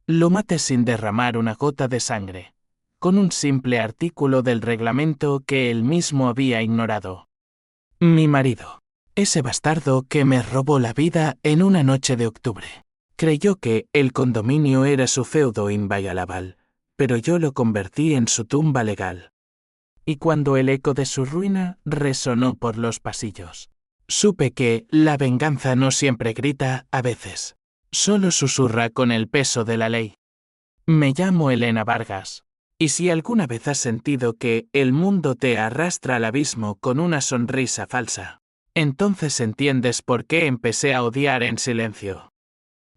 lo mate sin derramar una gota de sangre, con un simple artículo del reglamento que él mismo había ignorado. Mi marido, ese bastardo que me robó la vida en una noche de octubre, creyó que el condominio era su feudo inviolable, pero yo lo convertí en su tumba legal. Y cuando el eco de su ruina resonó por los pasillos, supe que la venganza no siempre grita, a veces. Solo susurra con el peso de la ley. Me llamo Elena Vargas. Y si alguna vez has sentido que el mundo te arrastra al abismo con una sonrisa falsa, entonces entiendes por qué empecé a odiar en silencio.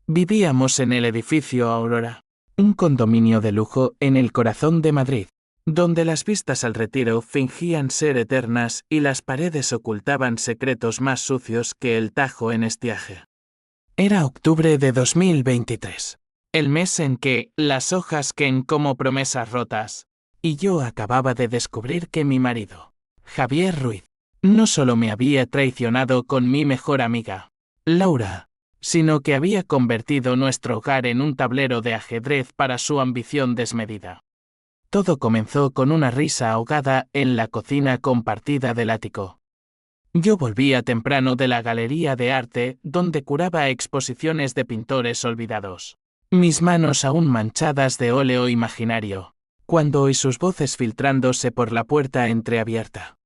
Vivíamos en el edificio Aurora, un condominio de lujo en el corazón de Madrid, donde las vistas al Retiro fingían ser eternas y las paredes ocultaban secretos más sucios que el Tajo en estiaje. Era octubre de 2023, el mes en que las hojas caen como promesas rotas, y yo acababa de descubrir que mi marido, Javier Ruiz, no solo me había traicionado con mi mejor amiga, Laura, sino que había convertido nuestro hogar en un tablero de ajedrez para su ambición desmedida. Todo comenzó con una risa ahogada en la cocina compartida del ático. Yo volvía temprano de la galería de arte donde curaba exposiciones de pintores olvidados, mis manos aún manchadas de óleo imaginario, cuando oí sus voces filtrándose por la puerta entreabierta.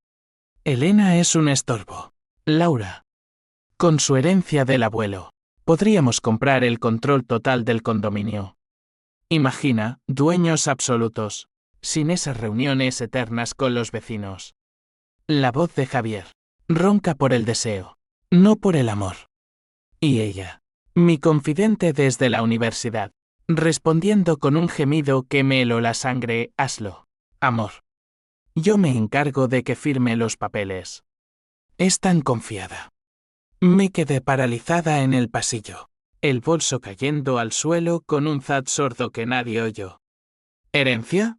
Elena es un estorbo. Laura. Con su herencia del abuelo, podríamos comprar el control total del condominio. Imagina, dueños absolutos, sin esas reuniones eternas con los vecinos. La voz de Javier, ronca por el deseo, no por el amor. Y ella, mi confidente desde la universidad, respondiendo con un gemido que me heló la sangre, hazlo, amor. Yo me encargo de que firme los papeles. Es tan confiada. Me quedé paralizada en el pasillo, el bolso cayendo al suelo con un zat sordo que nadie oyó. ¿Herencia?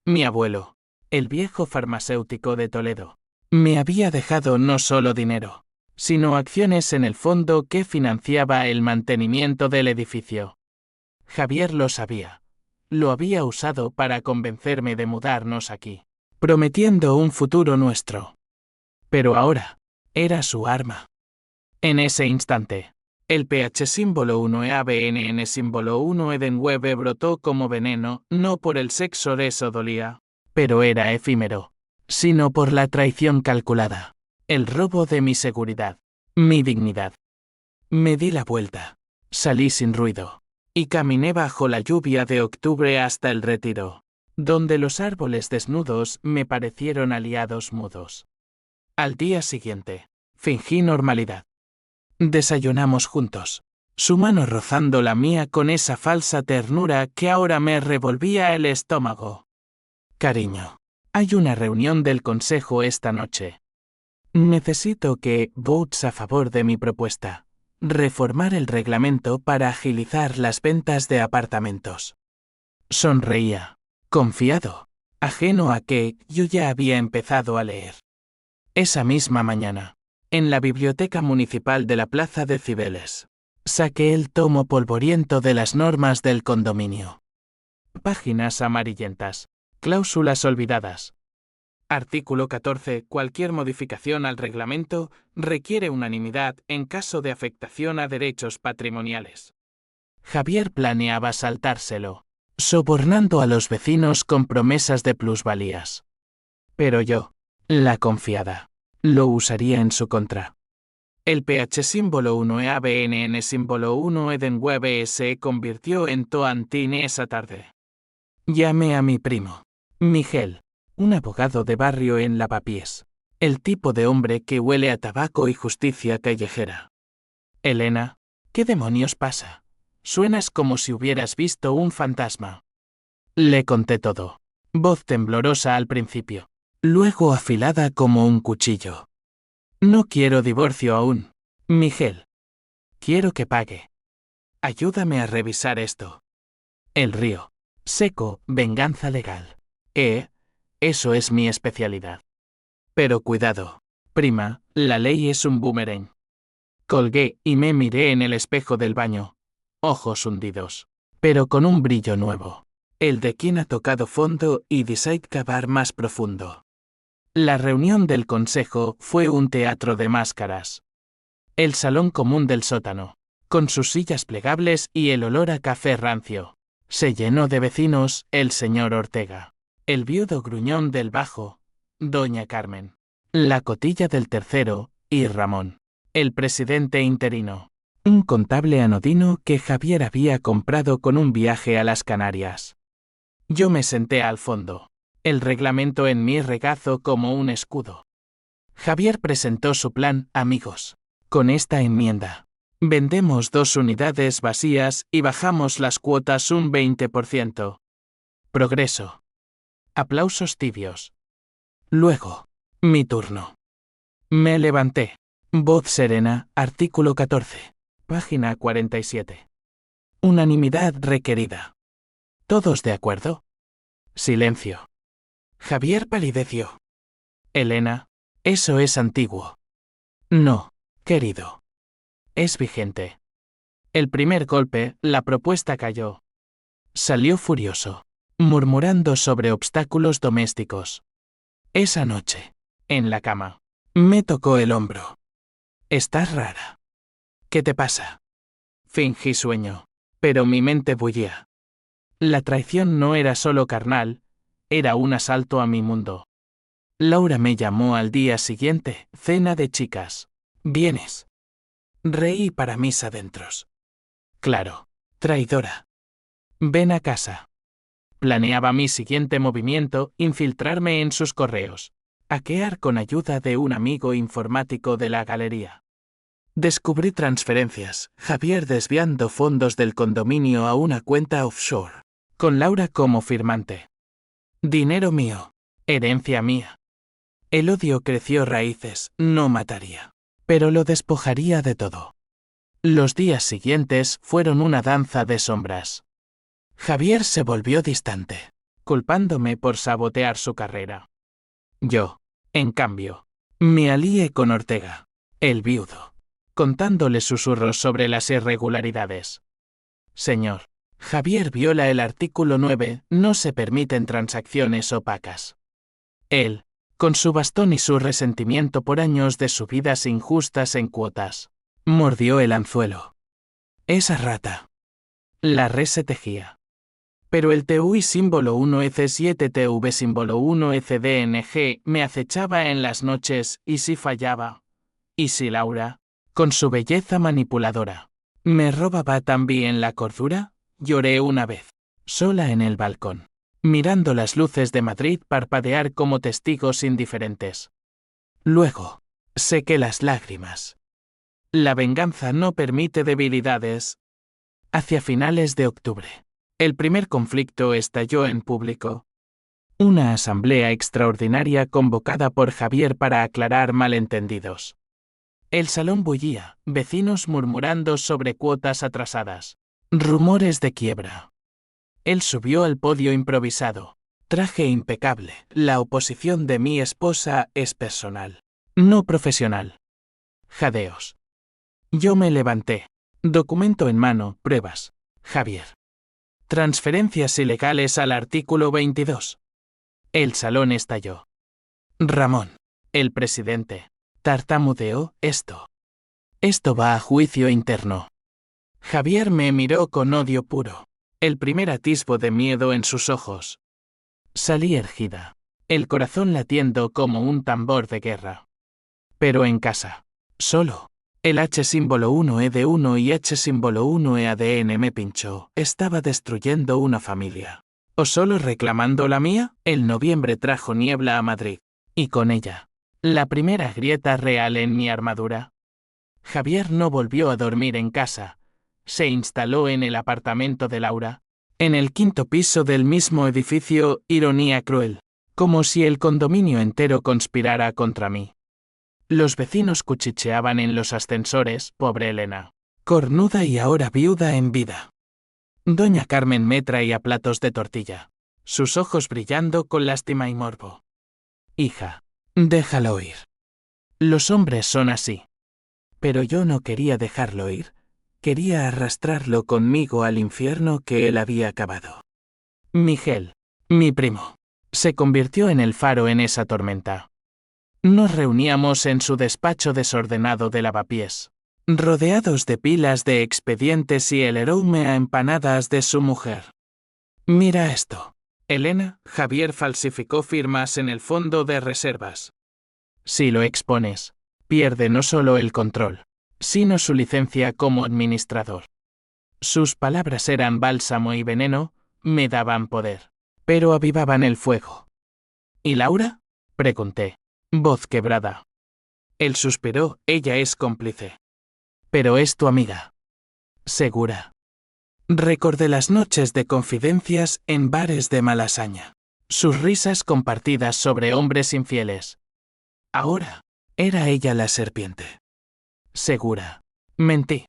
Mi abuelo, el viejo farmacéutico de Toledo, me había dejado no solo dinero, sino acciones en el fondo que financiaba el mantenimiento del edificio. Javier lo sabía. Lo había usado para convencerme de mudarnos aquí, prometiendo un futuro nuestro. Pero ahora, era su arma. En ese instante, el pH símbolo 1 EABNN símbolo 1 Edenwebe brotó como veneno, no por el sexo eso dolía, pero era efímero, sino por la traición calculada, el robo de mi seguridad, mi dignidad. Me di la vuelta, salí sin ruido, y caminé bajo la lluvia de octubre hasta el Retiro, donde los árboles desnudos me parecieron aliados mudos. Al día siguiente, fingí normalidad. Desayunamos juntos, su mano rozando la mía con esa falsa ternura que ahora me revolvía el estómago. Cariño, hay una reunión del consejo esta noche. Necesito que votes a favor de mi propuesta, reformar el reglamento para agilizar las ventas de apartamentos. Sonreía, confiado, ajeno a que yo ya había empezado a leer. Esa misma mañana, en la biblioteca municipal de la Plaza de Cibeles, saqué el tomo polvoriento de las normas del condominio. Páginas amarillentas, cláusulas olvidadas. Artículo 14. Cualquier modificación al reglamento requiere unanimidad en caso de afectación a derechos patrimoniales. Javier planeaba saltárselo, sobornando a los vecinos con promesas de plusvalías. Pero yo, la confiada, lo usaría en su contra. El pH símbolo 1 EABNN símbolo 1 Edenwebe se convirtió en Toantín esa tarde. Llamé a mi primo, Miguel, un abogado de barrio en Lavapiés, el tipo de hombre que huele a tabaco y justicia callejera. Elena, ¿qué demonios pasa? Suenas como si hubieras visto un fantasma. Le conté todo, voz temblorosa al principio, luego afilada como un cuchillo. No quiero divorcio aún, Miguel. Quiero que pague. Ayúdame a revisar esto. El río. Seco, venganza legal. Eso es mi especialidad. Pero cuidado, prima, la ley es un boomerang. Colgué y me miré en el espejo del baño. Ojos hundidos. pero con un brillo nuevo, el de quien ha tocado fondo y desea cavar más profundo. La reunión del consejo fue un teatro de máscaras. El salón común del sótano, con sus sillas plegables y el olor a café rancio, se llenó de vecinos, el señor Ortega, el viudo gruñón del bajo, doña Carmen, la cotilla del tercero, y Ramón, el presidente interino, un contable anodino que Javier había comprado con un viaje a las Canarias. Yo me senté al fondo, el reglamento en mi regazo como un escudo. Javier presentó su plan, amigos. Con esta enmienda, vendemos 2 unidades vacías y bajamos las cuotas un 20%. Progreso. Aplausos tibios. Luego, mi turno. Me levanté. Voz serena, artículo 14. Página 47. Unanimidad requerida. ¿Todos de acuerdo? Silencio. Javier palideció. Elena, eso es antiguo. No, querido. Es vigente. El primer golpe, la propuesta cayó. Salió furioso, murmurando sobre obstáculos domésticos. Esa noche, en la cama, me tocó el hombro. Estás rara. ¿Qué te pasa? Fingí sueño, pero mi mente bullía. La traición no era solo carnal, era un asalto a mi mundo. Laura me llamó al día siguiente, cena de chicas. ¿Vienes? Reí para mis adentros. Claro, traidora. Ven a casa. Planeaba mi siguiente movimiento, infiltrarme en sus correos, hackear con ayuda de un amigo informático de la galería. Descubrí transferencias, Javier desviando fondos del condominio a una cuenta offshore, con Laura como firmante. Dinero mío, herencia mía. El odio creció raíces, no mataría, pero lo despojaría de todo. Los días siguientes fueron una danza de sombras. Javier se volvió distante, culpándome por sabotear su carrera. Yo, en cambio, me alié con Ortega, el viudo, contándole susurros sobre las irregularidades. Señor, Javier viola el artículo 9, no se permiten transacciones opacas. Él, con su bastón y su resentimiento por años de subidas injustas en cuotas, mordió el anzuelo. Esa rata. La red se tejía. Pero el TUI símbolo 1EC7 TV símbolo 1ECDNG me acechaba en las noches, y si fallaba. Y si Laura, con su belleza manipuladora, me robaba también la cordura, lloré una vez, sola en el balcón, mirando las luces de Madrid parpadear como testigos indiferentes. Luego, sequé las lágrimas. La venganza no permite debilidades. Hacia finales de octubre, el primer conflicto estalló en público. Una asamblea extraordinaria convocada por Javier para aclarar malentendidos. El salón bullía, vecinos murmurando sobre cuotas atrasadas, rumores de quiebra. Él subió al podio improvisado, traje impecable. La oposición de mi esposa es personal, no profesional. Jadeos. Yo me levanté. Documento en mano, pruebas. Javier. Transferencias ilegales al artículo 22. El salón estalló. Ramón, el presidente, tartamudeó, esto va a juicio interno. Javier me miró con odio puro, el primer atisbo de miedo en sus ojos. Salí ergida, el corazón latiendo como un tambor de guerra. Pero en casa, solo. El H símbolo 1ED1 y H símbolo 1EADN me pinchó. Estaba destruyendo una familia. ¿O solo reclamando la mía? El noviembre trajo niebla a Madrid. Y con ella, la primera grieta real en mi armadura. Javier no volvió a dormir en casa. Se instaló en el apartamento de Laura. En el 5º piso del mismo edificio, ironía cruel. Como si el condominio entero conspirara contra mí. Los vecinos cuchicheaban en los ascensores, pobre Elena. Cornuda y ahora viuda en vida. Doña Carmen me traía platos de tortilla, sus ojos brillando con lástima y morbo. Hija, déjalo ir. Los hombres son así. Pero yo no quería dejarlo ir. Quería arrastrarlo conmigo al infierno que él había cavado. Miguel, mi primo, se convirtió en el faro en esa tormenta. Nos reuníamos en su despacho desordenado de lavapiés, rodeados de pilas de expedientes y el aroma a empanadas de su mujer. Mira esto. Elena, Javier falsificó firmas en el fondo de reservas. Si lo expones, pierde no solo el control, sino su licencia como administrador. Sus palabras eran bálsamo y veneno, me daban poder, pero avivaban el fuego. ¿Y Laura? Pregunté, voz quebrada. Él suspiró, ella es cómplice. Pero es tu amiga. ¿Segura? Recordé las noches de confidencias en bares de Malasaña, sus risas compartidas sobre hombres infieles. Ahora, era ella la serpiente. Segura. Mentí.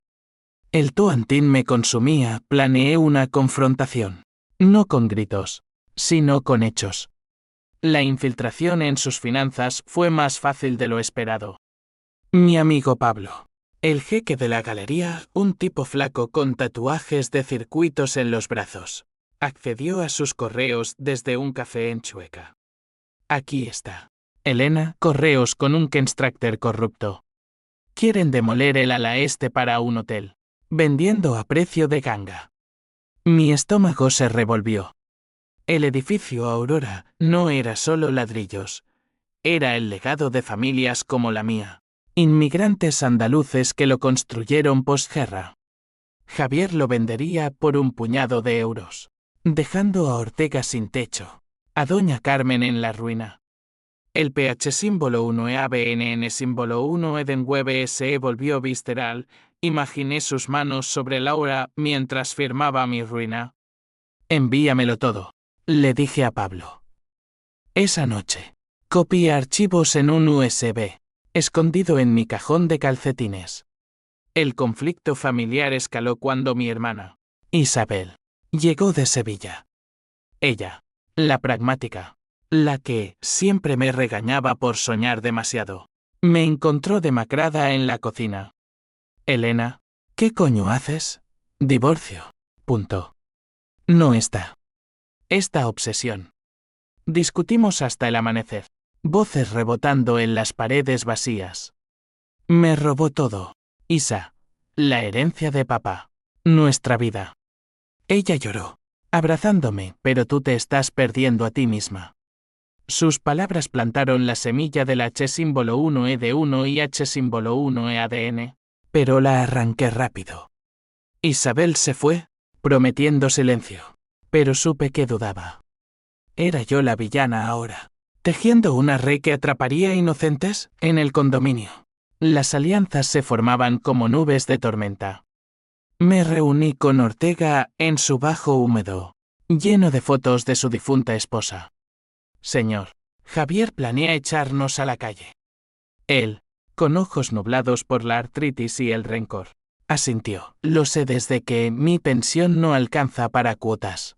El Toantín me consumía, planeé una confrontación. No con gritos, sino con hechos. La infiltración en sus finanzas fue más fácil de lo esperado. Mi amigo Pablo, el jeque de la galería, un tipo flaco con tatuajes de circuitos en los brazos, accedió a sus correos desde un café en Chueca. Aquí está. Elena, correos con un Kenstracter corrupto. Quieren demoler el ala este para un hotel, vendiendo a precio de ganga. Mi estómago se revolvió. El edificio Aurora no era solo ladrillos, era el legado de familias como la mía, inmigrantes andaluces que lo construyeron posguerra. Javier lo vendería por un puñado de euros, dejando a Ortega sin techo, a Doña Carmen en la ruina. El PH símbolo 1 EABNN símbolo 1 Edenweb SE volvió visceral, imaginé sus manos sobre Laura mientras firmaba mi ruina. Envíamelo todo, le dije a Pablo. Esa noche, copié archivos en un USB, escondido en mi cajón de calcetines. El conflicto familiar escaló cuando mi hermana, Isabel, llegó de Sevilla. Ella, la pragmática, la que siempre me regañaba por soñar demasiado, me encontró demacrada en la cocina. Elena, ¿qué coño haces? Divorcio. Punto. No está. Esta obsesión. Discutimos hasta el amanecer, voces rebotando en las paredes vacías. Me robó todo, Isa, la herencia de papá, nuestra vida. Ella lloró, abrazándome, pero tú te estás perdiendo a ti misma. Sus palabras plantaron la semilla del H símbolo 1 de 1 y H símbolo 1 ADN, pero la arranqué rápido. Isabel se fue, prometiendo silencio, pero supe que dudaba. Era yo la villana ahora, tejiendo una red que atraparía inocentes en el condominio. Las alianzas se formaban como nubes de tormenta. Me reuní con Ortega en su bajo húmedo, lleno de fotos de su difunta esposa. Señor, Javier planea echarnos a la calle. Él, con ojos nublados por la artritis y el rencor, asintió. Lo sé desde que mi pensión no alcanza para cuotas.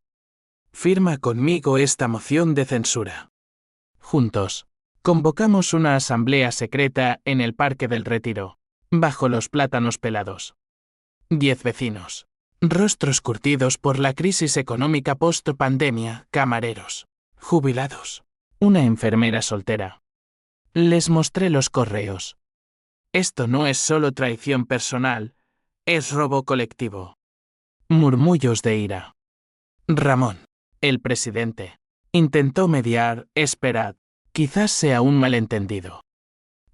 Firma conmigo esta moción de censura. Juntos, convocamos una asamblea secreta en el Parque del Retiro, bajo los plátanos pelados. 10 vecinos, rostros curtidos por la crisis económica post-pandemia, camareros, jubilados, una enfermera soltera. Les mostré los correos. Esto no es solo traición personal, es robo colectivo. Murmullos de ira. Ramón, el presidente, intentó mediar, esperad, quizás sea un malentendido.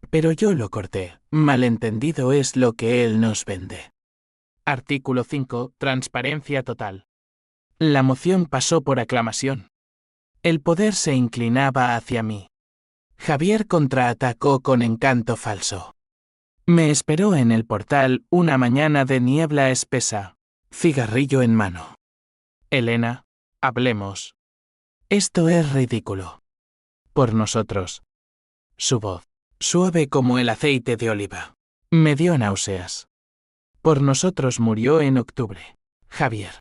Pero yo lo corté, malentendido es lo que él nos vende. Artículo 5, transparencia total. La moción pasó por aclamación. El poder se inclinaba hacia mí. Javier contraatacó con encanto falso. Me esperó en el portal una mañana de niebla espesa, cigarrillo en mano. Elena, hablemos. Esto es ridículo. Por nosotros. Su voz, suave como el aceite de oliva, me dio náuseas. Por nosotros murió en octubre. Javier.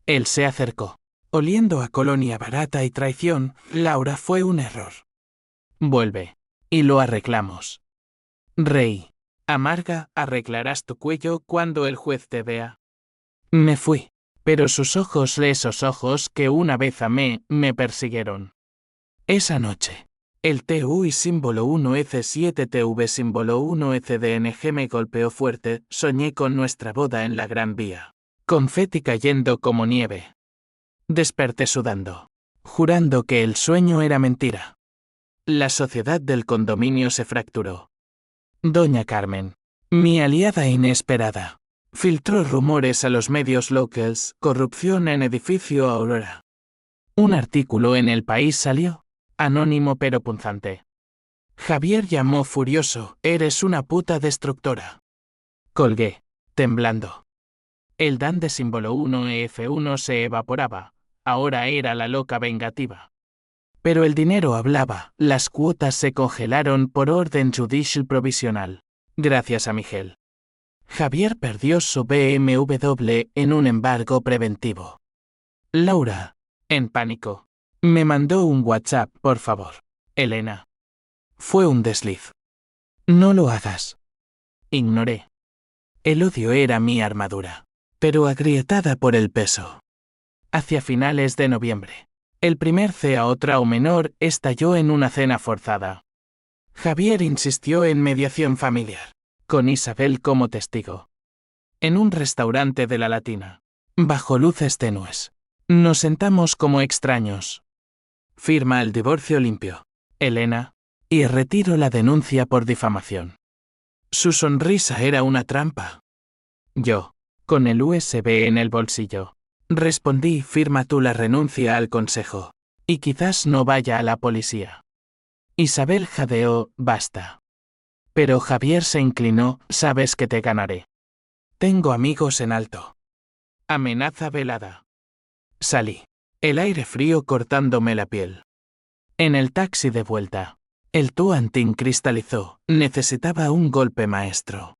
Él se acercó. Oliendo a colonia barata y traición, Laura fue un error. Vuelve. Y lo arreglamos. Rey. Amarga, arreglarás tu cuello cuando el juez te vea. Me fui. Pero sus ojos, esos ojos que una vez amé, me persiguieron. Esa noche. El TU y símbolo 1F7TV símbolo 1FDNG me golpeó fuerte, soñé con nuestra boda en la Gran Vía. Confeti cayendo como nieve. Desperté sudando, jurando que el sueño era mentira. La sociedad del condominio se fracturó. Doña Carmen, mi aliada inesperada, filtró rumores a los medios locals, corrupción en edificio Aurora. Un artículo en El País salió, anónimo pero punzante. Javier llamó furioso, eres una puta destructora. Colgué, temblando. El Dan de símbolo 1F1 se evaporaba, ahora era la loca vengativa. Pero el dinero hablaba, las cuotas se congelaron por orden judicial provisional. Gracias a Miguel. Javier perdió su BMW en un embargo preventivo. Laura, en pánico, me mandó un WhatsApp, por favor. Elena. Fue un desliz. No lo hagas. Ignoré. El odio era mi armadura, pero agrietada por el peso. Hacia finales de noviembre, el primer CAO Trao menor estalló en una cena forzada. Javier insistió en mediación familiar, con Isabel como testigo. En un restaurante de la Latina, bajo luces tenues, nos sentamos como extraños. Firma el divorcio limpio, Elena, y retiro la denuncia por difamación. Su sonrisa era una trampa. Yo, con el USB en el bolsillo, respondí, firma tú la renuncia al consejo, y quizás no vaya a la policía. Isabel jadeó, basta. Pero Javier se inclinó, sabes que te ganaré. Tengo amigos en alto. Amenaza velada. Salí, el aire frío cortándome la piel. En el taxi de vuelta, el Tuantin cristalizó, necesitaba un golpe maestro.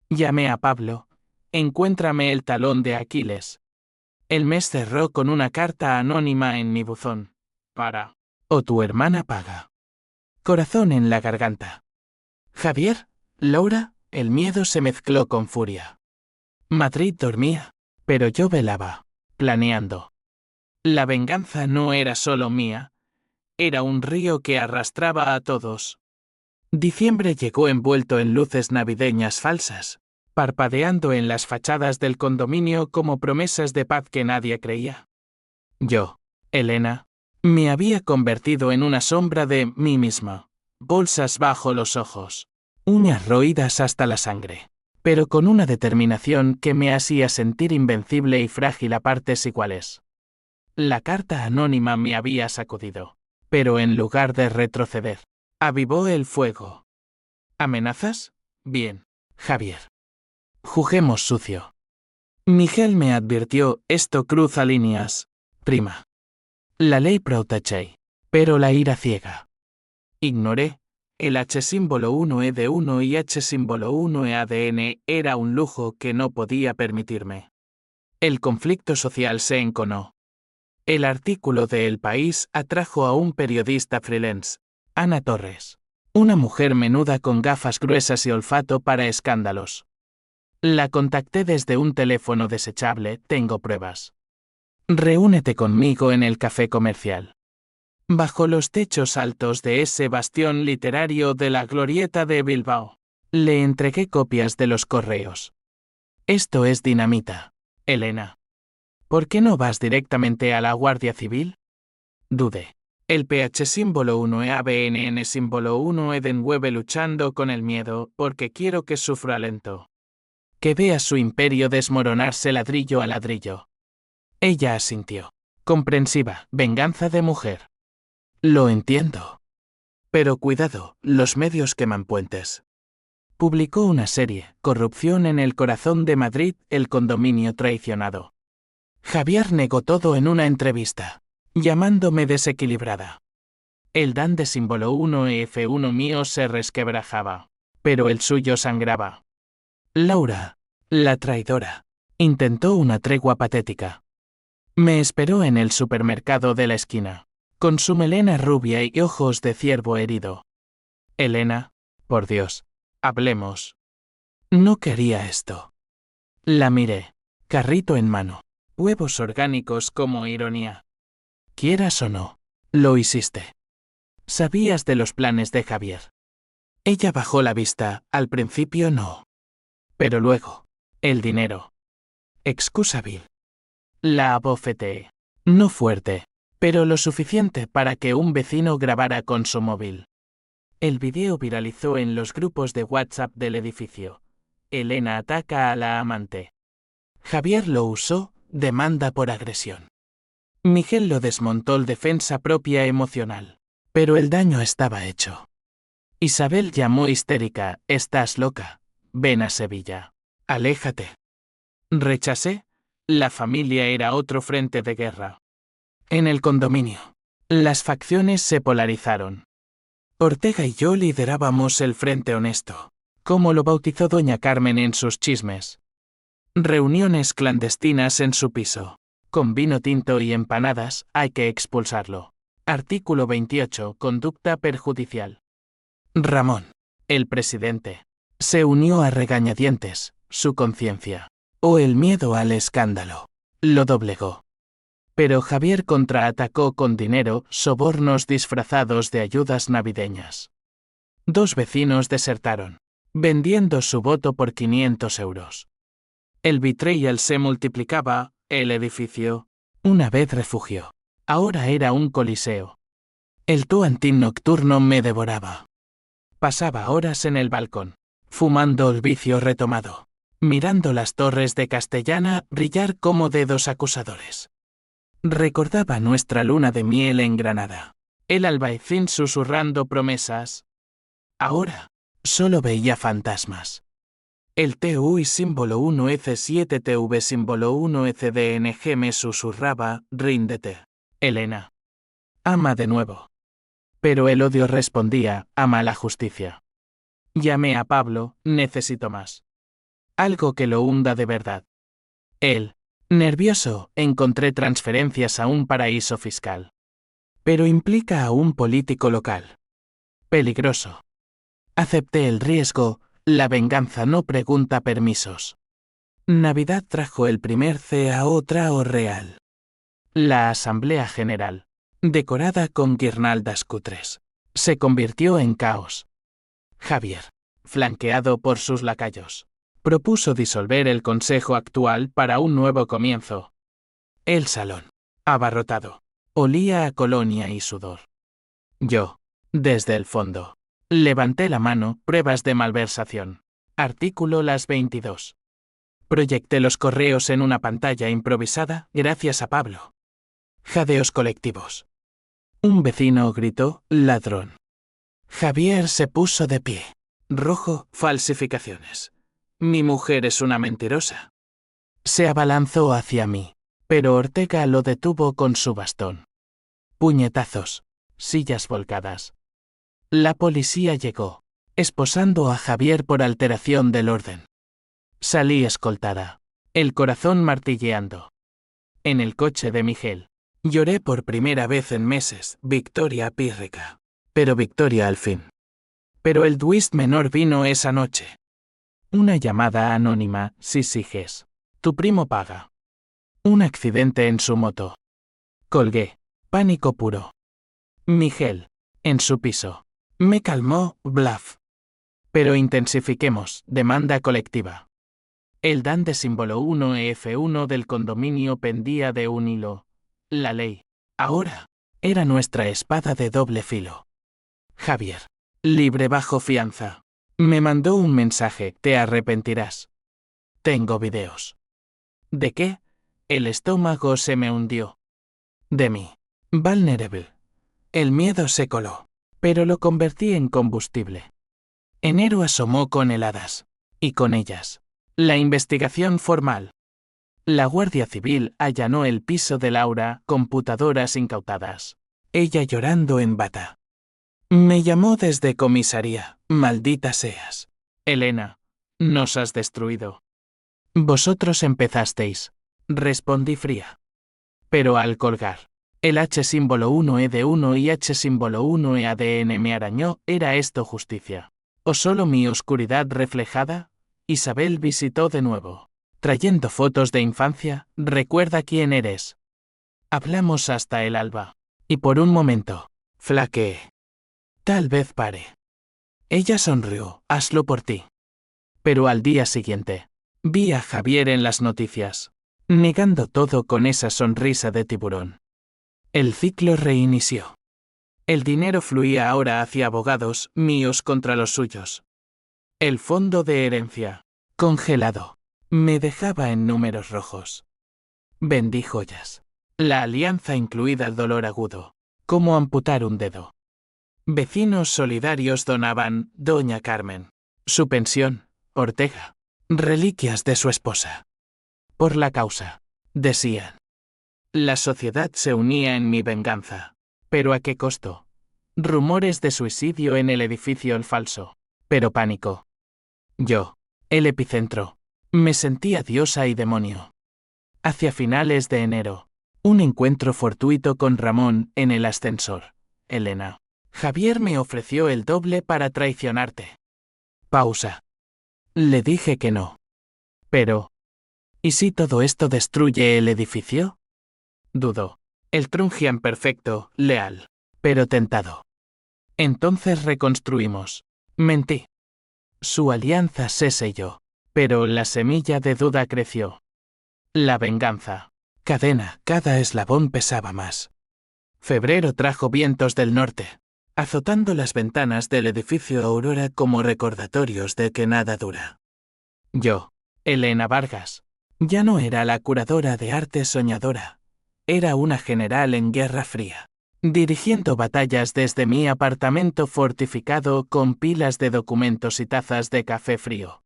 Llamé a Pablo, encuéntrame el talón de Aquiles. El mes cerró con una carta anónima en mi buzón. O tu hermana paga. Corazón en la garganta. Javier, Laura, el miedo se mezcló con furia. Madrid dormía, pero yo velaba, planeando. La venganza no era solo mía, era un río que arrastraba a todos. Diciembre llegó envuelto en luces navideñas falsas, parpadeando en las fachadas del condominio como promesas de paz que nadie creía. Yo, Elena, me había convertido en una sombra de mí misma, bolsas bajo los ojos, uñas roídas hasta la sangre, pero con una determinación que me hacía sentir invencible y frágil a partes iguales. La carta anónima me había sacudido, pero en lugar de retroceder, avivó el fuego. ¿Amenazas? Bien, Javier. Juguemos sucio. Miguel me advirtió, esto cruza líneas, prima. La ley protege, pero la ira ciega. Ignoré. El H símbolo 1E de 1 y H símbolo 1E-ADN era un lujo que no podía permitirme. El conflicto social se enconó. El artículo de El País atrajo a un periodista freelance, Ana Torres, una mujer menuda con gafas gruesas y olfato para escándalos. La contacté desde un teléfono desechable, tengo pruebas. Reúnete conmigo en el café comercial. Bajo los techos altos de ese bastión literario de la Glorieta de Bilbao, le entregué copias de los correos. Esto es dinamita, Elena. ¿Por qué no vas directamente a la Guardia Civil? Dudé. El PH símbolo 1E-ABNN símbolo 1E-DEN-9 luchando con el miedo, porque quiero que sufra lento. Que vea su imperio desmoronarse ladrillo a ladrillo. Ella asintió. Comprensiva, venganza de mujer. Lo entiendo. Pero cuidado, los medios queman puentes. Publicó una serie, Corrupción en el corazón de Madrid, el condominio traicionado. Javier negó todo en una entrevista, llamándome desequilibrada. El Dan de símbolo 1F1 mío se resquebrajaba, pero el suyo sangraba. Laura, la traidora, intentó una tregua patética. Me esperó en el supermercado de la esquina, con su melena rubia y ojos de ciervo herido. Elena, por Dios, hablemos. No quería esto. La miré. Carrito en mano. Huevos orgánicos como ironía. Quieras o no, lo hiciste. Sabías de los planes de Javier. Ella bajó la vista, al principio no. Pero luego, el dinero. Excusa Bill. La abofeteé. No fuerte, pero lo suficiente para que un vecino grabara con su móvil. El video viralizó en los grupos de WhatsApp del edificio. Elena ataca a la amante. Javier lo usó, demanda por agresión. Miguel lo desmontó en defensa propia emocional. Pero el daño estaba hecho. Isabel llamó histérica, «Estás loca. Ven a Sevilla. Aléjate». Rechacé. La familia era otro frente de guerra. En el condominio, las facciones se polarizaron. Ortega y yo liderábamos el Frente Honesto, como lo bautizó doña Carmen en sus chismes. Reuniones clandestinas en su piso. Con vino tinto y empanadas, hay que expulsarlo. Artículo 28. Conducta perjudicial. Ramón, el presidente, se unió a regañadientes, su conciencia, o el miedo al escándalo, lo doblegó. Pero Javier contraatacó con dinero, sobornos disfrazados de ayudas navideñas. 2 vecinos desertaron, vendiendo su voto por 500 euros. El betrayal se multiplicaba, el edificio, una vez refugio, ahora era un coliseo. El tuantín nocturno me devoraba. Pasaba horas en el balcón, fumando el vicio retomado, mirando las torres de Castellana brillar como dedos acusadores. Recordaba nuestra luna de miel en Granada, el albaicín susurrando promesas. Ahora, solo veía fantasmas. El TUI símbolo 1EC7 TV símbolo 1ECDNG me susurraba, ríndete, Elena. Ama de nuevo. Pero el odio respondía, ama la justicia. Llamé a Pablo, necesito más. Algo que lo hunda de verdad. Él, nervioso, encontré transferencias a un paraíso fiscal. Pero implica a un político local. Peligroso. Acepté el riesgo, la venganza no pregunta permisos. Navidad trajo el primer CAO trao real. La Asamblea General, decorada con guirnaldas cutres, se convirtió en caos. Javier, flanqueado por sus lacayos, propuso disolver el consejo actual para un nuevo comienzo. El salón, abarrotado, olía a colonia y sudor. Yo, desde el fondo, levanté la mano, pruebas de malversación. Artículo las 22. Proyecté los correos en una pantalla improvisada, gracias a Pablo. Jadeos colectivos. Un vecino gritó, ladrón. Javier se puso de pie. Rojo, falsificaciones. Mi mujer es una mentirosa. Se abalanzó hacia mí, pero Ortega lo detuvo con su bastón. Puñetazos, sillas volcadas. La policía llegó, esposando a Javier por alteración del orden. Salí escoltada, el corazón martilleando. En el coche de Miguel, lloré por primera vez en meses, victoria pírrica. Pero victoria al fin. Pero el twist menor vino esa noche. Una llamada anónima, si sigues. Tu primo paga. Un accidente en su moto. Colgué. Pánico puro. Miguel, en su piso. Me calmó, bluff. Pero intensifiquemos, demanda colectiva. El DAN de símbolo 1EF1 del condominio pendía de un hilo. La ley, ahora, era nuestra espada de doble filo. Javier, libre bajo fianza. Me mandó un mensaje, te arrepentirás. Tengo videos. ¿De qué? El estómago se me hundió. De mí. Vulnerable. El miedo se coló, pero lo convertí en combustible. Enero asomó con heladas. Y con ellas, la investigación formal. La Guardia Civil allanó el piso de Laura, computadoras incautadas. Ella llorando en bata. Me llamó desde comisaría, maldita seas. Elena, nos has destruido. Vosotros empezasteis, respondí fría. Pero al colgar, el H símbolo 1E de 1 y H símbolo 1E ADN me arañó, ¿era esto justicia? ¿O solo mi oscuridad reflejada? Isabel visitó de nuevo. Trayendo fotos de infancia, recuerda quién eres. Hablamos hasta el alba. Y por un momento, flaqueé. Tal vez pare. Ella sonrió, hazlo por ti. Pero al día siguiente, vi a Javier en las noticias, negando todo con esa sonrisa de tiburón. El ciclo reinició. El dinero fluía ahora hacia abogados, míos contra los suyos. El fondo de herencia, congelado, me dejaba en números rojos. Vendí joyas. La alianza incluida el dolor agudo, como amputar un dedo. Vecinos solidarios donaban, doña Carmen, su pensión, Ortega, reliquias de su esposa. Por la causa, decían. La sociedad se unía en mi venganza. ¿Pero a qué costo? Rumores de suicidio en el edificio El Falso. Pero pánico. Yo, el epicentro, me sentía diosa y demonio. Hacia finales de enero, un encuentro fortuito con Ramón en el ascensor. Elena. Javier me ofreció el doble para traicionarte. Pausa. Le dije que no. Pero, ¿y si todo esto destruye el edificio? Dudó. El Trungian perfecto, leal, pero tentado. Entonces reconstruimos. Mentí. Su alianza se selló, pero la semilla de duda creció. La venganza. Cadena, cada eslabón pesaba más. Febrero trajo vientos del norte, azotando las ventanas del edificio Aurora como recordatorios de que nada dura. Yo, Elena Vargas, ya no era la curadora de arte soñadora. Era una general en Guerra Fría, dirigiendo batallas desde mi apartamento fortificado con pilas de documentos y tazas de café frío.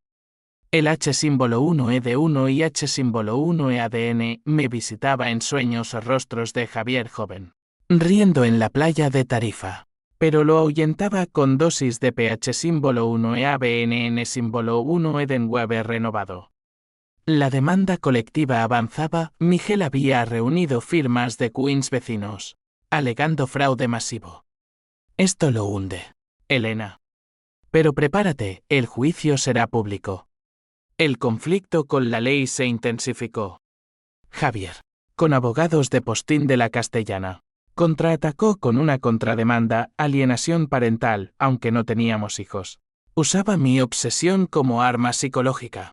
El H-1E1 y H-1E-ADN me visitaba en sueños o rostros de Javier joven, riendo en la playa de Tarifa, pero lo ahuyentaba con dosis de PH-1E-ABNN-1 Edenweber renovado. La demanda colectiva avanzaba, Miguel había reunido firmas de Queens vecinos, alegando fraude masivo. Esto lo hunde, Elena. Pero prepárate, el juicio será público. El conflicto con la ley se intensificó. Javier, con abogados de postín de la Castellana, contraatacó con una contrademanda, alienación parental, aunque no teníamos hijos. Usaba mi obsesión como arma psicológica.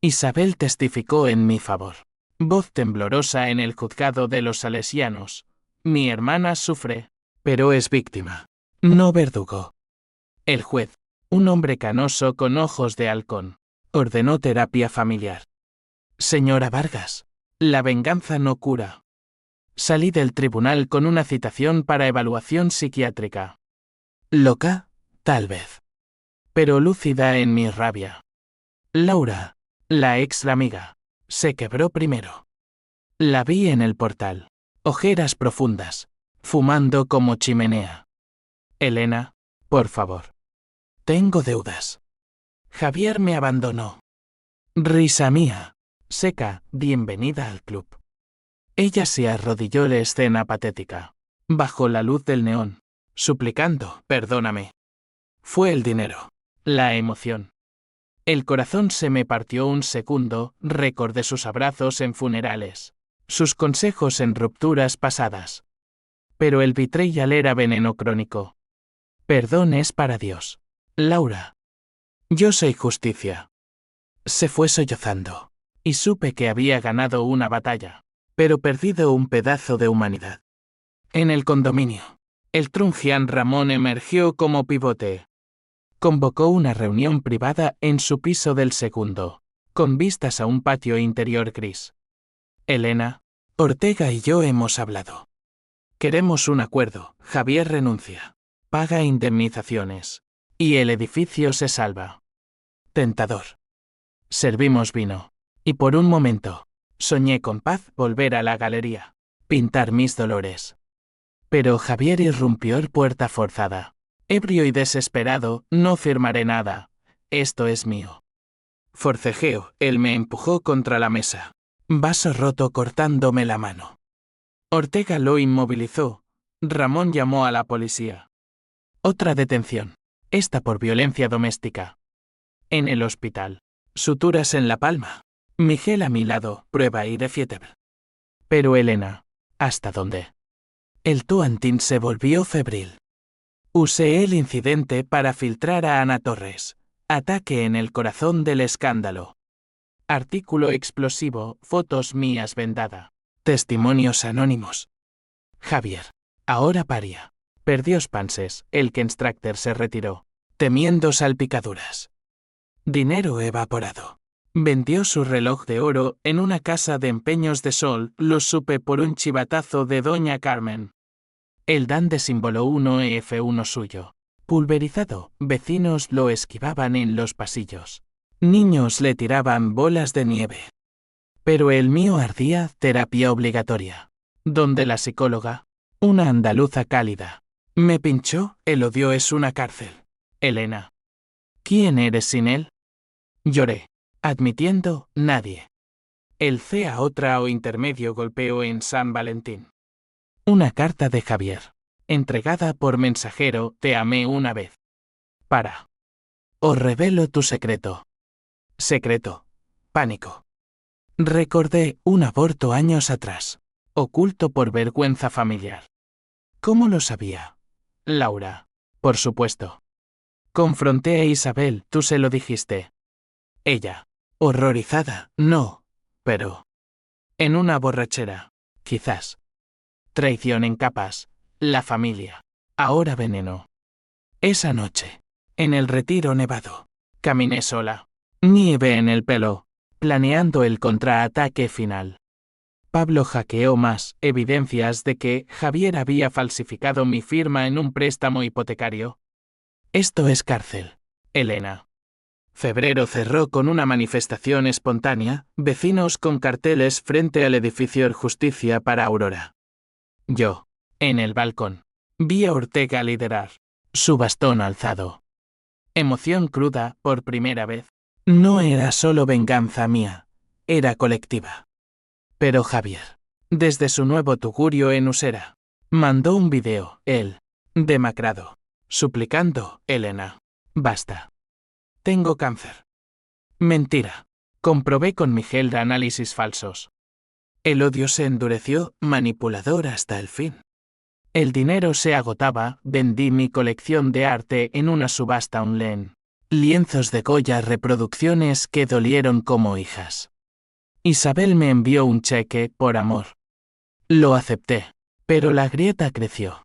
Isabel testificó en mi favor. Voz temblorosa en el juzgado de los salesianos. Mi hermana sufre, pero es víctima, no verdugo. El juez, un hombre canoso con ojos de halcón, ordenó terapia familiar. Señora Vargas, la venganza no cura. Salí del tribunal con una citación para evaluación psiquiátrica. Loca, tal vez. Pero lúcida en mi rabia. Laura, la ex amiga, se quebró primero. La vi en el portal, ojeras profundas, fumando como chimenea. Elena, por favor. Tengo deudas. Javier me abandonó. Risa mía. Seca, bienvenida al club. Ella se arrodilló en la escena patética, bajo la luz del neón, suplicando, perdóname. Fue el dinero, la emoción. El corazón se me partió un segundo, recordé sus abrazos en funerales, sus consejos en rupturas pasadas. Pero el vitriol era veneno crónico. Perdón es para Dios. Laura. Yo soy justicia. Se fue sollozando, y supe que había ganado una batalla, pero perdido un pedazo de humanidad. En el condominio, el Trungian Ramón emergió como pivote. Convocó una reunión privada en su piso del segundo, con vistas a un patio interior gris. Elena, Ortega y yo hemos hablado. Queremos un acuerdo, Javier renuncia, paga indemnizaciones, y el edificio se salva. Tentador. Servimos vino, y por un momento, soñé con paz volver a la galería, pintar mis dolores. Pero Javier irrumpió puerta forzada. Ebrio y desesperado, no firmaré nada. Esto es mío. Forcejeo, él me empujó contra la mesa. Vaso roto cortándome la mano. Ortega lo inmovilizó. Ramón llamó a la policía. Otra detención. Esta por violencia doméstica. En el hospital, Suturas en la palma. Miguel a mi lado, prueba y de fiebre. Pero Elena, ¿hasta dónde? El Tuantín se volvió febril. Usé el incidente para filtrar a Ana Torres. Ataque en el corazón del escándalo. Artículo explosivo, fotos mías vendada. Testimonios anónimos. Javier. Ahora paria. Perdió Spanses, el Kenstracter se retiró, temiendo salpicaduras. Dinero evaporado. Vendió su reloj de oro en una casa de empeños de Sol, lo supe por un chivatazo de doña Carmen. El Dan de símbolo 1F1 suyo. Pulverizado, vecinos lo esquivaban en los pasillos. Niños le tiraban bolas de nieve. Pero el mío ardía, terapia obligatoria. Donde la psicóloga, una andaluza cálida, me pinchó, el odio es una cárcel. Elena. ¿Quién eres sin él? Lloré, admitiendo, nadie. El CA otra o intermedio golpeo en San Valentín. Una carta de Javier. Entregada por mensajero, te amé una vez. Para. Os revelo tu secreto. Secreto. Pánico. Recordé un aborto años atrás. Oculto por vergüenza familiar. ¿Cómo lo sabía? Laura. Por supuesto. Confronté a Isabel, tú se lo dijiste. Ella. Horrorizada, no. Pero. En una borrachera. Quizás. Traición en capas. La familia. Ahora veneno. Esa noche. En el retiro nevado. Caminé sola. Nieve en el pelo. Planeando el contraataque final. Pablo hackeó más evidencias de que Javier había falsificado mi firma en un préstamo hipotecario. Esto es cárcel. Elena. Febrero cerró con una manifestación espontánea, vecinos con carteles frente al edificio Justicia para Aurora. Yo, en el balcón, vi a Ortega liderar, su bastón alzado. Emoción cruda, por primera vez. No era solo venganza mía, era colectiva. Pero Javier, desde su nuevo tugurio en Usera, mandó un video, él, demacrado, suplicando, Elena, basta. Tengo cáncer. Mentira. Comprobé con Miguel de análisis falsos. El odio se endureció, manipulador hasta el fin. El dinero se agotaba, vendí mi colección de arte en una subasta online. Lienzos de Goya, reproducciones que dolieron como hijas. Isabel me envió un cheque, por amor. Lo acepté, pero la grieta creció.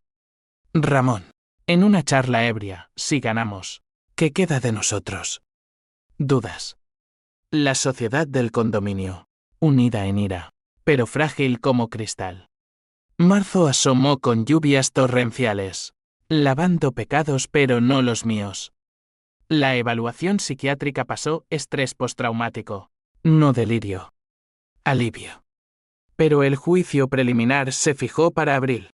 Ramón. En una charla ebria, si ganamos, ¿qué queda de nosotros? Dudas. La sociedad del condominio, unida en ira, pero frágil como cristal. Marzo asomó con lluvias torrenciales, lavando pecados pero no los míos. La evaluación psiquiátrica pasó estrés postraumático, no delirio. Alivio. Pero el juicio preliminar se fijó para abril.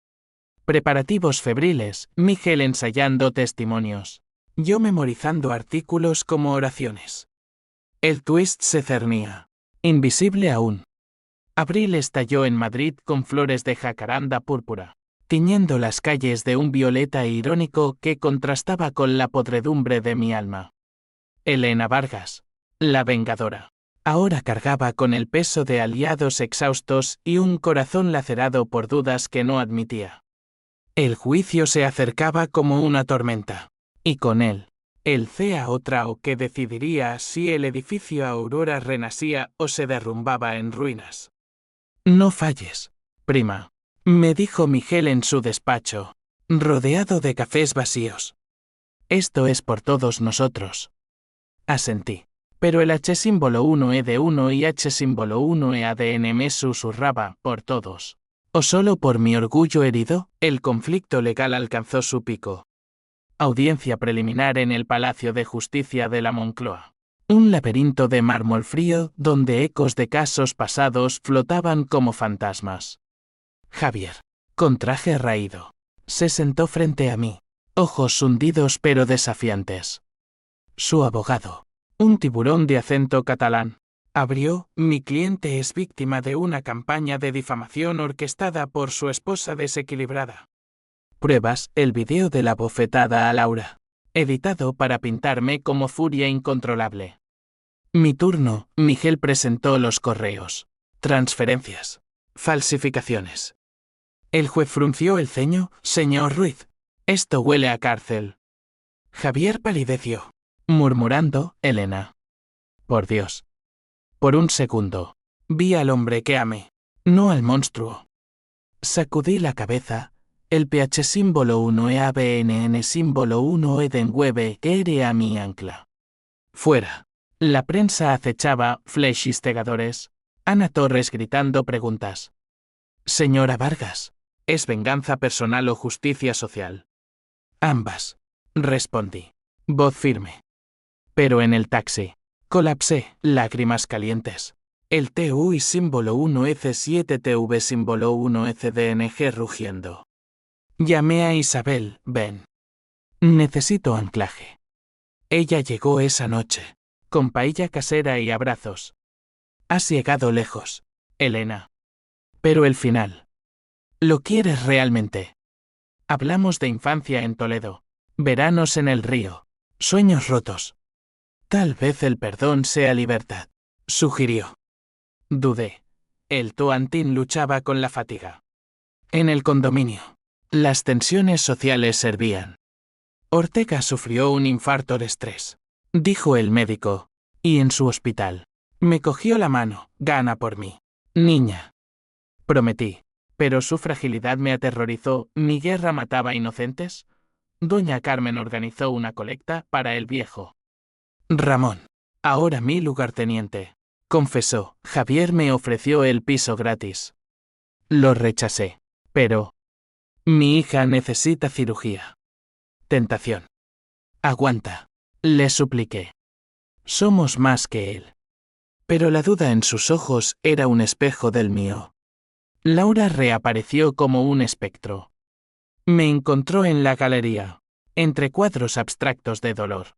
Preparativos febriles, Miguel ensayando testimonios, yo memorizando artículos como oraciones. El twist se cernía, invisible aún. Abril estalló en Madrid con flores de jacaranda púrpura, tiñendo las calles de un violeta irónico que contrastaba con la podredumbre de mi alma. Elena Vargas, la vengadora, ahora cargaba con el peso de aliados exhaustos y un corazón lacerado por dudas que no admitía. El juicio se acercaba como una tormenta, y con él, el CA otra que decidiría si el edificio Aurora renacía o se derrumbaba en ruinas. No falles, prima, me dijo Miguel en su despacho, rodeado de cafés vacíos. Esto es por todos nosotros. Asentí, pero el H símbolo 1E de 1 y H símbolo 1E ADN me susurraba, por todos. ¿O solo por mi orgullo herido? El conflicto legal alcanzó su pico. Audiencia preliminar en el Palacio de Justicia de la Moncloa. Un laberinto de mármol frío donde ecos de casos pasados flotaban como fantasmas. Javier, con traje raído, se sentó frente a mí, ojos hundidos pero desafiantes. Su abogado, un tiburón de acento catalán, abrió, mi cliente es víctima de una campaña de difamación orquestada por su esposa desequilibrada. Pruebas, el video de la bofetada a Laura, editado para pintarme como furia incontrolable. Mi turno, Miguel presentó los correos. Transferencias. Falsificaciones. El juez frunció el ceño. Señor Ruiz, esto huele a cárcel. Javier palideció, murmurando, Elena. Por Dios. Por un segundo, vi al hombre que amé, no al monstruo. Sacudí la cabeza. El PH símbolo 1 EABNN símbolo 1 Edenwebe era mi ancla. Fuera. La prensa acechaba, flechistegadores. Ana Torres gritando preguntas. Señora Vargas, ¿es venganza personal o justicia social? Ambas. Respondí. Voz firme. Pero en el taxi. Colapsé, lágrimas calientes. El TU y símbolo 1F7TV símbolo 1FDNG rugiendo. Llamé a Isabel, ven. Necesito anclaje. Ella llegó esa noche, con paella casera y abrazos. Has llegado lejos, Elena. Pero el final. ¿Lo quieres realmente? Hablamos de infancia en Toledo, veranos en el río, sueños rotos. Tal vez el perdón sea libertad, sugirió. Dudé. El Toantín luchaba con la fatiga. En el condominio, las tensiones sociales servían. Ortega sufrió un infarto de estrés, dijo el médico, y en su hospital. Me cogió la mano, gana por mí. Niña. Prometí, pero su fragilidad me aterrorizó. ¿Mi guerra mataba inocentes? Doña Carmen organizó una colecta para el viejo. Ramón, ahora mi lugarteniente, confesó, Javier me ofreció el piso gratis. Lo rechacé, pero... Mi hija necesita cirugía. Tentación. Aguanta, le supliqué. Somos más que él. Pero la duda en sus ojos era un espejo del mío. Laura reapareció como un espectro. Me encontró en la galería, entre cuadros abstractos de dolor.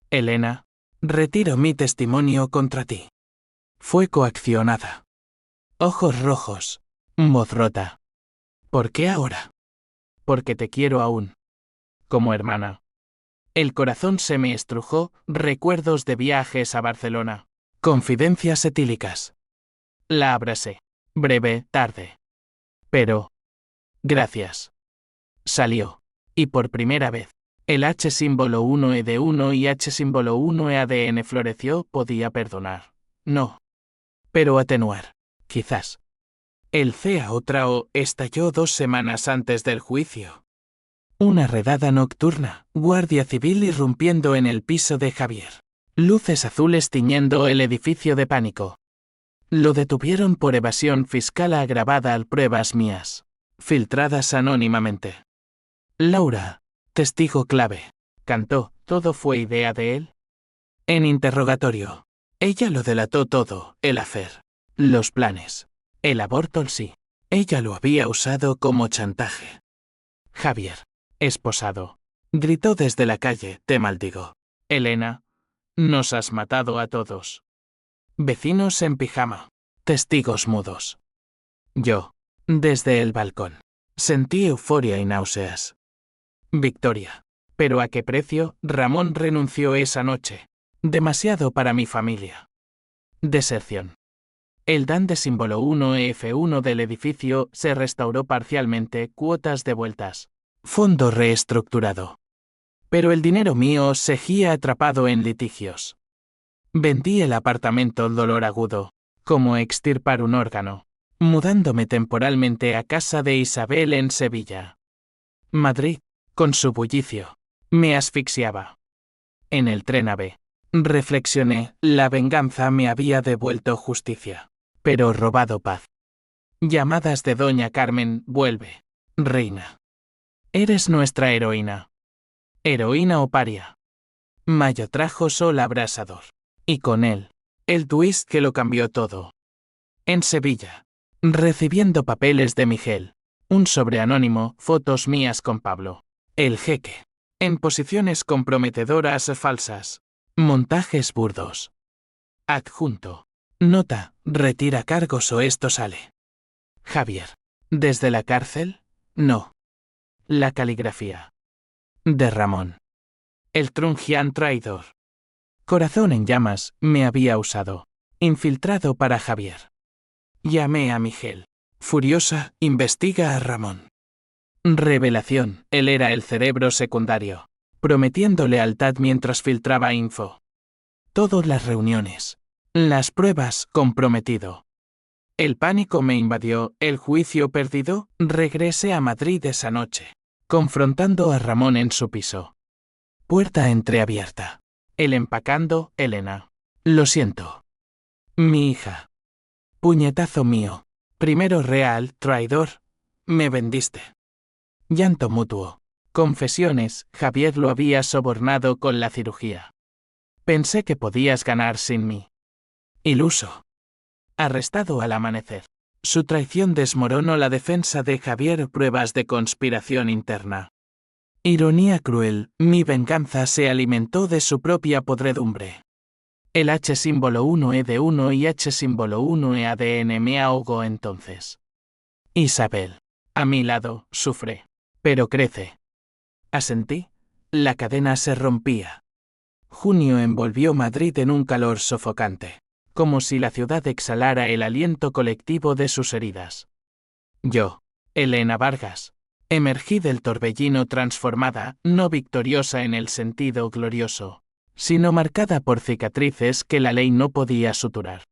Elena, retiro mi testimonio contra ti. Fue coaccionada. Ojos rojos, voz rota. ¿Por qué ahora? Porque te quiero aún. Como hermana. El corazón se me estrujó, recuerdos de viajes a Barcelona. Confidencias etílicas. La abracé. Breve, tarde. Pero... Gracias. Salió. Y por primera vez, el H símbolo 1E1 y H símbolo 1EADN floreció. Podía perdonar. No. Pero atenuar. Quizás. El CA otra O estalló 2 semanas antes del juicio. Una redada nocturna, guardia civil irrumpiendo en el piso de Javier. Luces azules tiñendo el edificio de pánico. Lo detuvieron por evasión fiscal agravada al pruebas mías, filtradas anónimamente. Laura, testigo clave, cantó, ¿todo fue idea de él? En interrogatorio. Ella lo delató todo, el hacer, los planes, el aborto sí. Ella lo había usado como chantaje. Javier, esposado, gritó desde la calle, te maldigo. Elena, nos has matado a todos. Vecinos en pijama, testigos mudos. Yo, desde el balcón, sentí euforia y náuseas. Victoria. ¿Pero a qué precio? Ramón renunció esa noche. Demasiado para mi familia. Deserción. El DAN de símbolo 1F1 del edificio se restauró parcialmente, cuotas devueltas. Fondo reestructurado. Pero el dinero mío seguía atrapado en litigios. Vendí el apartamento dolor agudo, como extirpar un órgano, mudándome temporalmente a casa de Isabel en Sevilla. Madrid, con su bullicio, me asfixiaba. En el tren AVE, reflexioné, la venganza me había devuelto justicia, pero robado paz. Llamadas de Doña Carmen, vuelve, reina. Eres nuestra heroína. Heroína o paria. Mayo trajo sol abrasador. Y con él, el twist que lo cambió todo. En Sevilla, recibiendo papeles de Miguel, un sobre anónimo, fotos mías con Pablo, el jeque, en posiciones comprometedoras falsas, montajes burdos. Adjunto. Nota, retira cargos o esto sale. Javier. ¿Desde la cárcel? No. La caligrafía. De Ramón. El Trungian traidor. Corazón en llamas, me había usado. Infiltrado para Javier. Llamé a Miguel. Furiosa, investiga a Ramón. Revelación, él era el cerebro secundario. Prometiendo lealtad mientras filtraba info. Todas las reuniones. Las pruebas, comprometido. El pánico me invadió, el juicio perdido, regresé a Madrid esa noche. Confrontando a Ramón en su piso. Puerta entreabierta. Él empacando, Elena. Lo siento. Mi hija. Puñetazo mío. Primero real, traidor. Me vendiste. Llanto mutuo. Confesiones, Javier lo había sobornado con la cirugía. Pensé que podías ganar sin mí. Iluso. Arrestado al amanecer. Su traición desmoronó la defensa de Javier, pruebas de conspiración interna. Ironía cruel, mi venganza se alimentó de su propia podredumbre. El H símbolo 1E de 1 y H símbolo 1E ADN me ahogó entonces. Isabel. A mi lado, sufre. Pero crece. Asentí. La cadena se rompía. Junio envolvió Madrid en un calor sofocante, como si la ciudad exhalara el aliento colectivo de sus heridas. Yo, Elena Vargas, emergí del torbellino transformada, no victoriosa en el sentido glorioso, sino marcada por cicatrices que la ley no podía suturar.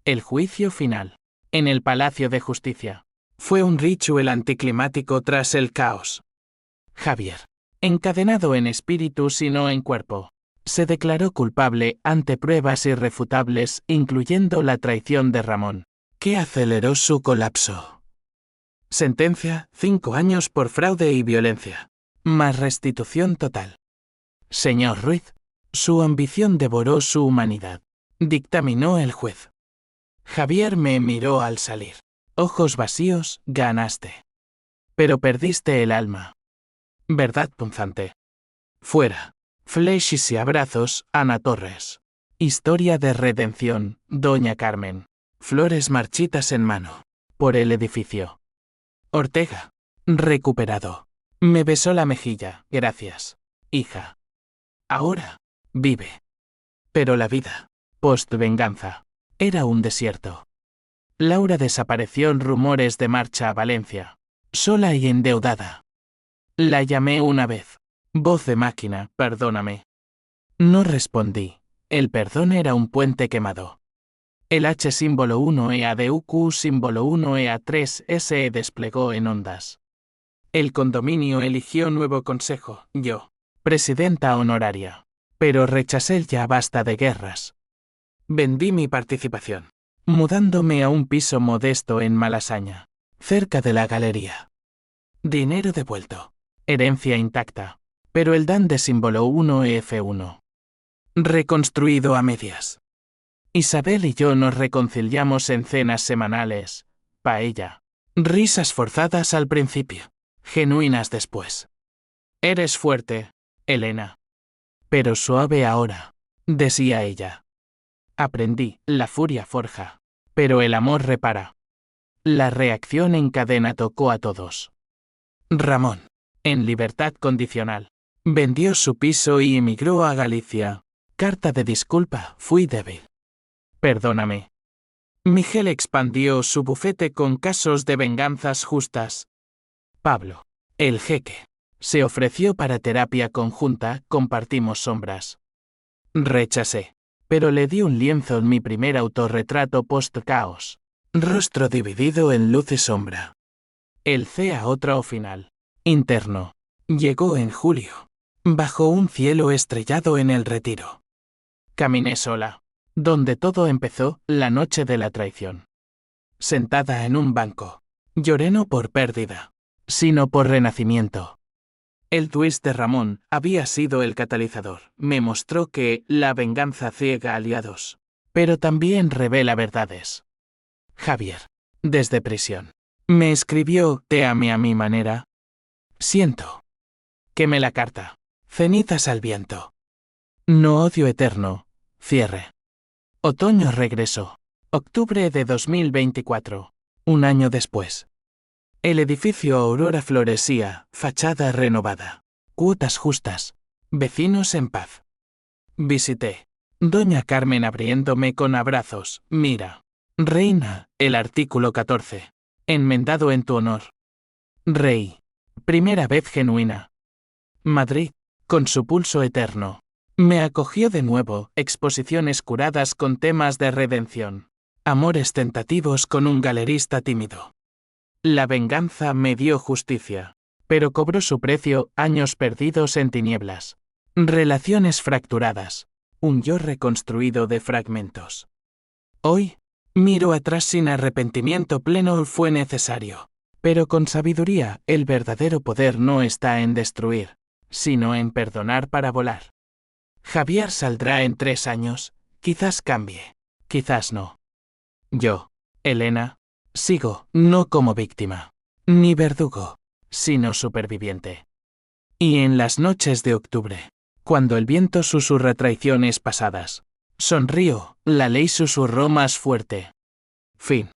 El juicio final, en el Palacio de Justicia, fue un ritual anticlimático tras el caos. Javier, encadenado en espíritu y no en cuerpo, se declaró culpable ante pruebas irrefutables, incluyendo la traición de Ramón, que aceleró su colapso. Sentencia: 5 años por fraude y violencia, más restitución total. Señor Ruiz, su ambición devoró su humanidad, dictaminó el juez. Javier me miró al salir. Ojos vacíos, ganaste. Pero perdiste el alma. Verdad punzante. Fuera. Flechas y abrazos, Ana Torres. Historia de redención, Doña Carmen. Flores marchitas en mano. Por el edificio. Ortega. Recuperado. Me besó la mejilla. Gracias, hija. Ahora, vive. Pero la vida, post-venganza, era un desierto. Laura desapareció en rumores de marcha a Valencia. Sola y endeudada. La llamé una vez. Voz de máquina, perdóname. No respondí. El perdón era un puente quemado. El H símbolo 1 EADUQ símbolo 1 EA3 SE desplegó en ondas. El condominio eligió nuevo consejo, yo, presidenta honoraria. Pero rechacé el ya basta de guerras. Vendí mi participación, mudándome a un piso modesto en Malasaña, cerca de la galería. Dinero devuelto. Herencia intacta. Pero el DAN de símbolo 1F1. Reconstruido a medias. Isabel y yo nos reconciliamos en cenas semanales, paella. Risas forzadas al principio, genuinas después. Eres fuerte, Elena. Pero suave ahora, decía ella. Aprendí, la furia forja, pero el amor repara. La reacción en cadena tocó a todos. Ramón, en libertad condicional, vendió su piso y emigró a Galicia. Carta de disculpa, fui débil. Perdóname. Miguel expandió su bufete con casos de venganzas justas. Pablo, el jeque, se ofreció para terapia conjunta, compartimos sombras. Rechacé, pero le di un lienzo en mi primer autorretrato post-caos. Rostro dividido en luz y sombra. El CA otro final. Interno. Llegó en julio. Bajo un cielo estrellado en el Retiro. Caminé sola. Donde todo empezó, la noche de la traición. Sentada en un banco. Lloré no por pérdida, sino por renacimiento. El twist de Ramón había sido el catalizador. Me mostró que la venganza ciega aliados, pero también revela verdades. Javier, desde prisión, me escribió: te amé a mi manera. Siento. Quemé la carta. Cenizas al viento. No odio eterno. Cierre. Otoño regresó. Octubre de 2024. Un año después. El edificio Aurora florecía, fachada renovada. Cuotas justas. Vecinos en paz. Visité. Doña Carmen abriéndome con abrazos. Mira. Reina, el artículo 14. Enmendado en tu honor. Rey. Primera vez genuina. Madrid, con su pulso eterno. Me acogió de nuevo, exposiciones curadas con temas de redención. Amores tentativos con un galerista tímido. La venganza me dio justicia, pero cobró su precio, años perdidos en tinieblas. Relaciones fracturadas. Un yo reconstruido de fragmentos. Hoy, miro atrás sin arrepentimiento pleno, fue necesario. Pero con sabiduría, el verdadero poder no está en destruir, sino en perdonar para volar. Javier saldrá en 3 años, quizás cambie, quizás no. Yo, Elena, sigo, no como víctima, ni verdugo, sino superviviente. Y en las noches de octubre, cuando el viento susurra traiciones pasadas, sonrío, la ley susurró más fuerte. Fin.